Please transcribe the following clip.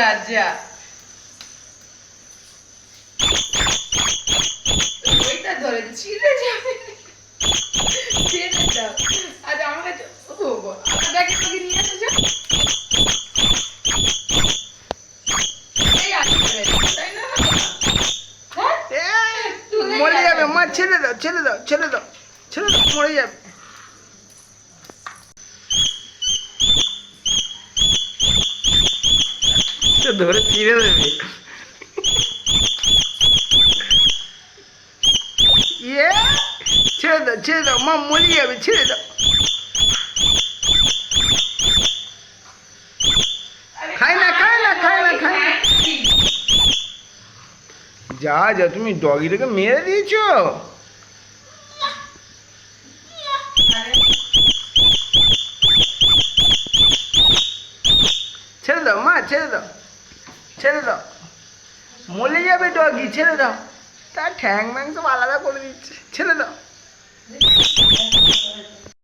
যা যা ওইটা ধরে ছিঁড়ে যাবে ছেড়ে দাও আর আমার কাছে ও ব্যাগে থেকে নিয়ে আসো যা এই আসবে তাই না হ্যাঁ মরে যাবে মা, ছেড়ে দাও ছেড়ে দাও ছেড়ে দাও ছেড়ে দাও, মরে যাবে। ধরে ছিঁড়ে দেবে। ইয়ে ছেড়ে দাও মা, মরে যাবে, ছেড়ে দাও। খাই না খাই না খাই না খাই না। যা যা, তুমি ডগিটাকে মেরে দিয়েছো। ছেড়ে দাও মা, ছেড়ে দাও ছেড়ে দাও, মরে যাবে ডগি, ছেড়ে দাও। তার ঠ্যাং ম্যাং সব আলাদা করে দিচ্ছে, ছেড়ে দাও।